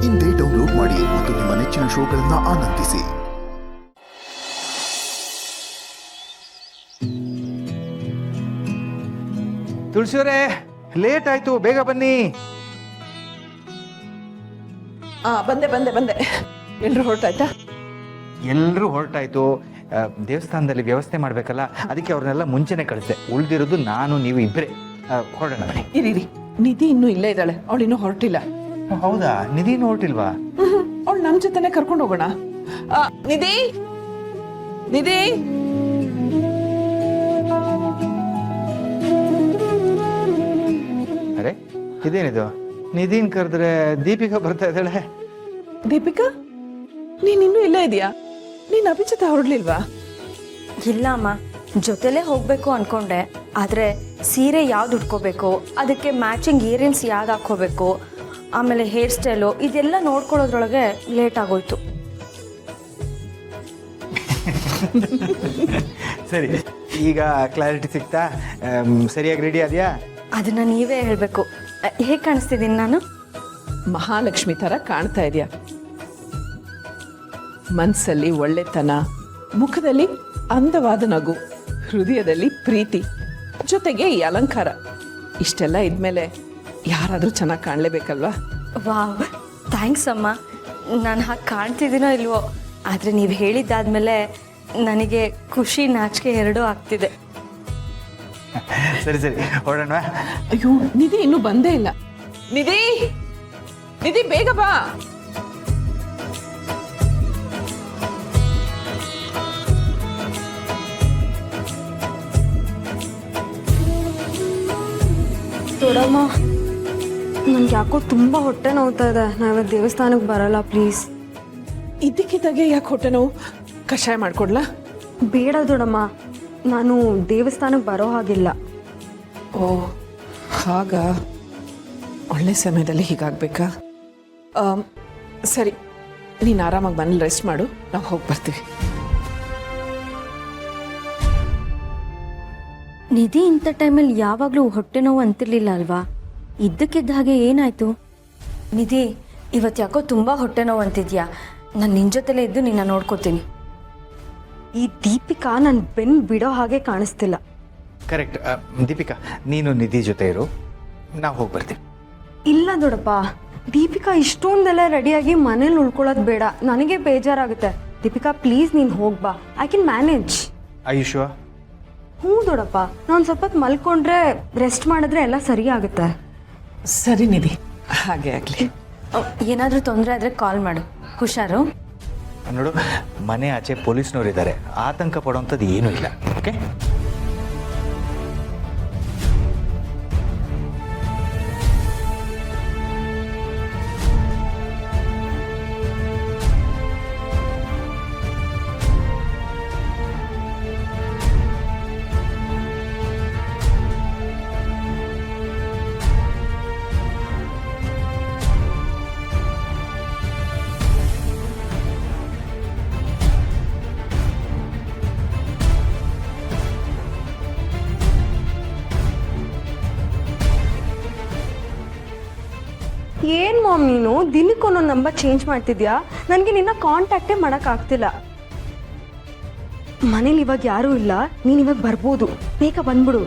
ಇಂದೇ ಡೌನ್ಲೋಡ್ ಮಾಡಿ ಮತ್ತು ನಿಮ್ಮ ನೆಚ್ಚಿನ ಶೋಗಳನ್ನು ಆನಂದಿಸಿ. ತುಳಸಿಯವರೇ, ಲೇಟ್ ಆಯ್ತು, ಬೇಗ ಬನ್ನಿ. ಬಂದೆ ಬಂದೆ ಬಂದೆ. ಎಲ್ರು ಹೊರಟಾಯ್ತಾ? ಎಲ್ಲರೂ ಹೊರಟಾಯ್ತು. ದೇವಸ್ಥಾನದಲ್ಲಿ ವ್ಯವಸ್ಥೆ ಮಾಡ್ಬೇಕಲ್ಲ, ಅದಕ್ಕೆ ಅವ್ರನ್ನೆಲ್ಲ ಮುಂಚೆನೆ ಕಳಿಸಿದೆ. ಉಳಿದಿರೋದು ನಾನು ನೀವು ಇಬ್ಬರೇ. ಹೊರಡೋಣ ಬನ್ನಿ. ಇರಿ, ನಿಧಿ ಇನ್ನೂ ಇಲ್ಲೇ ಇದ್ದಾಳೆ, ಅವಳಿನ್ನೂ ಹೊರಟಿಲ್ಲ. ಹೌದಾ? ನಿಧಿನೂ ಹೊರಟಿಲ್ವಾ? ಅವಳು ನಮ್ಮ ಜೊತೆನೆ ಕರ್ಕೊಂಡು ಹೋಗೋಣ. ನಿಧಿ, ನಿಧಿ, ಅರೆ ಇದೇನಿದು? ನಿಧಿನ್ ಕರೆದ್ರೆ ದೀಪಿಕಾ ಬರ್ತಾ ಇದ್ದಾಳೆ. ದೀಪಿಕಾ, ನೀನ್ ಇನ್ನೂ ಇಲ್ಲೇ ಇದೆಯಾ? ನೀನ್ ಅಭಿ ಜೊತೆ ಹೊರಡ್ಲಿಲ್ವಾ? ಇಲ್ಲ ಅಮ್ಮ, ಜೊತೆಲೇ ಹೋಗ್ಬೇಕು ಅನ್ಕೊಂಡೆ. ಆದ್ರೆ ಸೀರೆ ಯಾವ್ದು ಉಟ್ಕೋಬೇಕು, ಅದಕ್ಕೆ ಮ್ಯಾಚಿಂಗ್ ಇಯರಿಂಗ್ಸ್ ಯಾವ್ದು ಹಾಕೋಬೇಕು, ಆಮೇಲೆ ಹೇರ್ ಸ್ಟೈಲು, ಇದೆಲ್ಲ ನೋಡ್ಕೊಳ್ಳೋದ್ರೊಳಗೆ ಲೇಟ್ ಆಗೋಯ್ತು. ಸರಿ, ಈಗ ಕ್ಲಾರಿಟಿ ಸಿಗ್ತಾ? ಸರಿಯಾಗಿ ರೆಡಿ ಆದ್ಯಾ? ಅದನ್ನ ನೀವೇ ಹೇಳ್ಬೇಕು. ಹೇಗೆ ಕಾಣಿಸ್ತಿದ್ದೀನಿ ನಾನು? ಮಹಾಲಕ್ಷ್ಮಿ ತರ ಕಾಣ್ತಾ ಇದೆಯಾ. ಮನ್ಸಲ್ಲಿ ಒಳ್ಳೆತನ, ಮುಖದಲ್ಲಿ ಅಂದವಾದ ನಗು, ಹೃದಯದಲ್ಲಿ ಪ್ರೀತಿ, ಜೊತೆಗೆ ಈ ಅಲಂಕಾರ. ಇಷ್ಟೆಲ್ಲ ಇದ್ಮೇಲೆ ಯಾರಾದ್ರೂ ಚೆನ್ನಾಗಿ ಕಾಣಲೇಬೇಕಲ್ವಾ? ವಾವ್, ಥ್ಯಾಂಕ್ಸ್ ಅಮ್ಮ. ನಾನು ಹಾಗೆ ಕಾಣ್ತಿದ್ದೀನೋ ಇಲ್ವೋ, ಆದರೆ ನೀವು ಹೇಳಿದ್ದಾದ್ಮೇಲೆ ನನಗೆ ಖುಷಿ ನಾಚಿಕೆ ಎರಡೂ ಆಗ್ತಿದೆ. ಸರಿ ಸರಿ, ಹೊರಡೋಣ. ಅಯ್ಯೋ, ನಿಧಿ ಇನ್ನೂ ಬಂದೇ ಇಲ್ಲ. ನಿಧಿ, ನಿಧಿ ಬೇಗ ಬಾ. ದೊಡ್ಡಮ್ಮ, ನನ್ಗೆ ಯಾಕೋ ತುಂಬ ಹೊಟ್ಟೆ ನೋವ್ತಾ ಇದೆ. ನಾವಿವತ್ತು ದೇವಸ್ಥಾನಕ್ಕೆ ಬರಲ್ಲ ಪ್ಲೀಸ್. ಇದ್ದಕ್ಕಿದ್ದಾಗೆ ಯಾಕೆ ಹೊಟ್ಟೆ ನೋವು? ಕಷಾಯ ಮಾಡ್ಕೊಡ್ಲಾ? ಬೇಡ ದೊಡ್ಡಮ್ಮ, ನಾನು ದೇವಸ್ಥಾನಕ್ಕೆ ಬರೋ ಹಾಗಿಲ್ಲ. ಓ ಹಾಗ, ಒಳ್ಳೆ ಸಮಯದಲ್ಲಿ ಹೀಗಾಗಬೇಕಾ? ಸರಿ, ನೀನು ಆರಾಮಾಗಿ ಮನೇಲಿ ರೆಸ್ಟ್ ಮಾಡು, ನಾವು ಹೋಗಿ ಬರ್ತೀವಿ. ನಿಧಿ ಇಂಥ ಟೈಮಲ್ಲಿ ಯಾವಾಗಲೂ ಹೊಟ್ಟೆ ನೋವು ಅಂತಿರ್ಲಿಲ್ಲ ಅಲ್ವಾ? ಇದ್ದಕ್ಕಿದ್ದ ಹಾಗೆ ಏನಾಯ್ತು? ನಿಧಿ, ಇವತ್ತು ಯಾಕೋ ತುಂಬ ಹೊಟ್ಟೆ ನೋವು ಅಂತಿದ್ಯಾ? ನಾನು ನಿನ್ನ ಜೊತೆಲೇ ಇದ್ದು ನಿನ್ನ ನೋಡ್ಕೋತೀನಿ. ಈ ದೀಪಿಕಾ ನನ್ನ ಬೆನ್ನು ಬಿಡೋ ಹಾಗೆ ಕಾಣಿಸ್ತಿಲ್ಲ. ಕರೆಕ್ಟ್. ದೀಪಿಕಾ, ನೀನು ನಿಧಿ ಜೊತೆ ಇರು, ನಾವು ಹೋಗಿ ಬರ್ತೀವಿ. ಇಲ್ಲ ದೊಡ್ಡಪ್ಪ, ದೀಪಿಕಾ ಇಷ್ಟೊಂದೆಲ್ಲ ರೆಡಿಯಾಗಿ ಮನೇಲಿ ಉಳ್ಕೊಳ್ಳೋದು ಬೇಡ, ನನಗೆ ಬೇಜಾರಾಗುತ್ತೆ. ದೀಪಿಕಾ ಪ್ಲೀಸ್ ನೀನು ಹೋಗ್ಬಾ, ಐ ಕ್ಯಾನ್ ಮ್ಯಾನೇಜ್. ಆಯುಷ್ವಾ? ಹ್ಞೂ ದೊಡ್ಡಪ್ಪ, ನಾನು ಸ್ವಲ್ಪ ಹೊತ್ತು ಮಲ್ಕೊಂಡ್ರೆ ರೆಸ್ಟ್ ಮಾಡಿದ್ರೆ ಎಲ್ಲ ಸರಿ ಆಗುತ್ತೆ. ಸರಿ ನಿಧಿ, ಹಾಗೆ ಆಗಲಿ. ಏನಾದರೂ ತೊಂದರೆ ಆದರೆ ಕಾಲ್ ಮಾಡು. ಹುಷಾರು. ನೋಡು, ಮನೆ ಆಚೆ ಪೊಲೀಸ್ನವ್ರು ಇದ್ದಾರೆ, ಆತಂಕ ಪಡೋವಂಥದ್ದು ಏನೂ ಇಲ್ಲ. ಓಕೆ? ಏನು ಮಾಮ್, ನೀನು ದಿನಕ್ಕೊಂದೊಂದು ನಂಬರ್ ಚೇಂಜ್ ಮಾಡ್ತಿದ್ಯಾ? ನನಗೆ ನಿನ್ನ ಕಾಂಟ್ಯಾಕ್ಟೇ ಮಾಡೋಕ್ಕಾಗ್ತಿಲ್ಲ. ಮನೇಲಿ ಇವಾಗ ಯಾರೂ ಇಲ್ಲ, ನೀನು ಇವಾಗ ಬರ್ಬೋದು, ಬೇಗ ಬಂದ್ಬಿಡು.